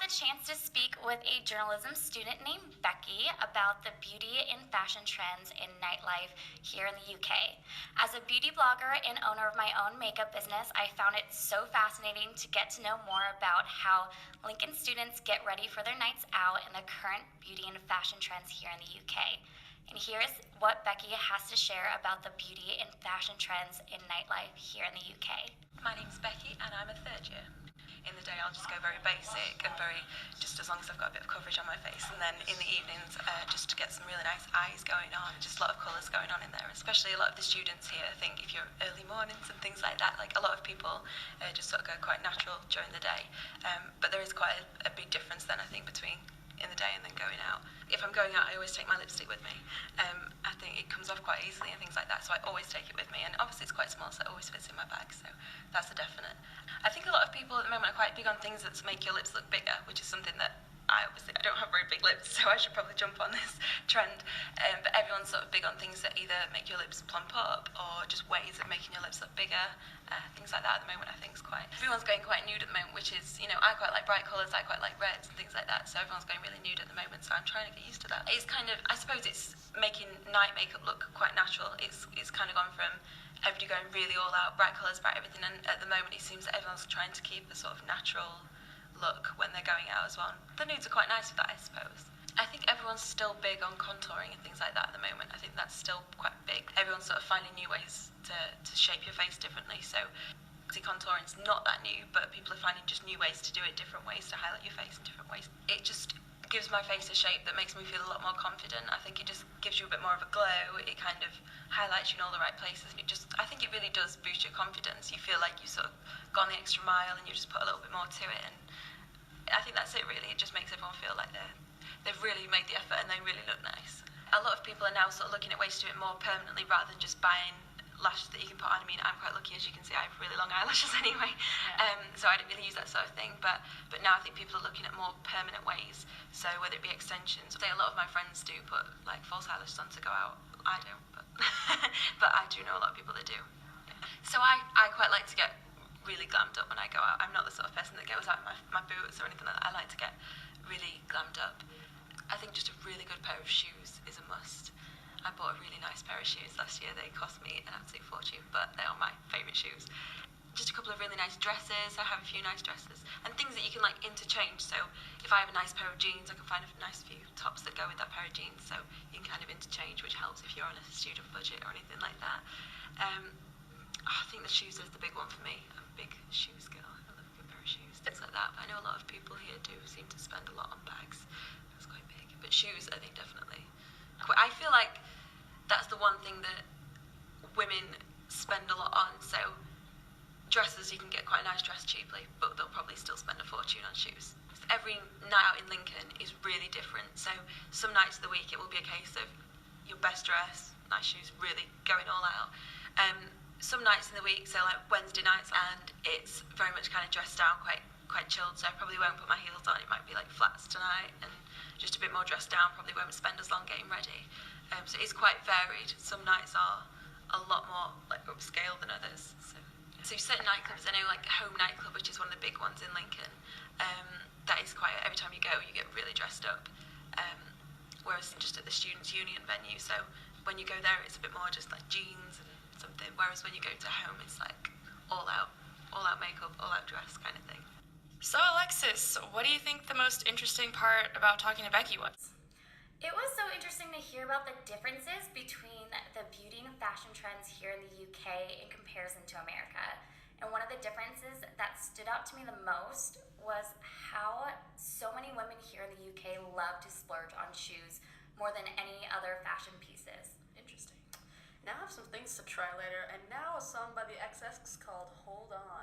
the chance to speak with a journalism student named Becky about the beauty and fashion trends in nightlife here in the UK. As a beauty blogger and owner of my own makeup business, I found it so fascinating to get to know more about how Lincoln students get ready for their nights out and the current beauty and fashion trends here in the UK. And here's what Becky has to share about the beauty and fashion trends in nightlife here in the UK. My name's Becky and I'm a third year. In the day I'll just go very basic and just as long as I've got a bit of coverage on my face, and then in the evenings just to get some really nice eyes going on, just a lot of colours going on in there, especially a lot of the students here. I think if you're early mornings and things like that, like a lot of people just sort of go quite natural during the day, but there is quite a big difference then I think between in the day and then going out. If I'm going out, I always take my lipstick with me. I think it comes off quite easily and things like that, so I always take it with me, and obviously it's quite small, so it always fits in my bag, so that's a definite. I think a lot of people at the moment are quite big on things that make your lips look bigger, which is something that I don't have very big lips, so I should probably jump on this trend. But everyone's sort of big on things that either make your lips plump up or just ways of making your lips look bigger. Things like that at the moment I think is quite... Everyone's going quite nude at the moment, which is, I quite like bright colours, I quite like reds and things like that, so everyone's going really nude at the moment, so I'm trying to get used to that. It's kind of, I suppose it's making night makeup look quite natural. It's kind of gone from everybody going really all out, bright colours, bright everything, and at the moment it seems that everyone's trying to keep a sort of natural look when they're going out as well. The nudes are quite nice for that, I suppose. I think everyone's still big on contouring and things like that at the moment. I think that's still quite big. Everyone's sort of finding new ways to shape your face differently. So contouring's not that new, but people are finding just new ways to do it, different ways to highlight your face in different ways. It just gives my face a shape that makes me feel a lot more confident. I think it just gives you a bit more of a glow. It kind of highlights you in all the right places, and I think it really does boost your confidence. You feel like you've sort of gone the extra mile and you just put a little bit more to it, and I think that's it really. It just makes everyone feel like they've really made the effort and they really look nice. A lot of people are now sort of looking at ways to do it more permanently rather than just buying lashes that you can put on. I mean, I'm quite lucky, as you can see, I have really long eyelashes anyway, so I don't really use that sort of thing, but now I think people are looking at more permanent ways, so whether it be extensions. Say a lot of my friends do put like false eyelashes on to go out. I don't, but but I do know a lot of people that do. So I quite like to get really glammed up when I go out. I'm not the sort of person that goes out in my boots or anything like that. I like to get really glammed up. I think just a really good pair of shoes is a must. I bought a really nice pair of shoes last year. They cost me an absolute fortune, but they are my favourite shoes. Just a couple of really nice dresses. I have a few nice dresses and things that you can like interchange. So if I have a nice pair of jeans, I can find a nice few tops that go with that pair of jeans, so you can kind of interchange, which helps if you're on a student budget or anything like that. I think the shoes is the big one for me. I'm a big shoes girl. I love a good pair of shoes, things like that. But I know a lot of people here do seem to spend a lot on bags. That's quite big. But shoes, I think definitely. I feel like that's the one thing that women spend a lot on. So dresses, you can get quite a nice dress cheaply, but they'll probably still spend a fortune on shoes. Every night out in Lincoln is really different. So some nights of the week it will be a case of your best dress, nice shoes, really going all out. Some nights in the week, so like Wednesday nights, and it's very much kind of dressed down, quite chilled, so I probably won't put my heels on. It might be like flats tonight and just a bit more dressed down, probably won't spend as long getting ready. So it's quite varied. Some nights are a lot more like upscale than others. So certain nightclubs, I know like Home Nightclub, which is one of the big ones in Lincoln, that is quite, every time you go you get really dressed up, whereas just at the Students' Union venue, so when you go there it's a bit more just like jeans and something, whereas when you go to Home it's like all out makeup, all out dress kind of thing. So Alexis, what do you think the most interesting part about talking to Becky was? It was so interesting to hear about the differences between the beauty and fashion trends here in the UK in comparison to America. And one of the differences that stood out to me the most was how so many women here in the UK love to splurge on shoes more than any other fashion pieces. Interesting. Now I have some things to try later, and now a song by the XX called Hold On.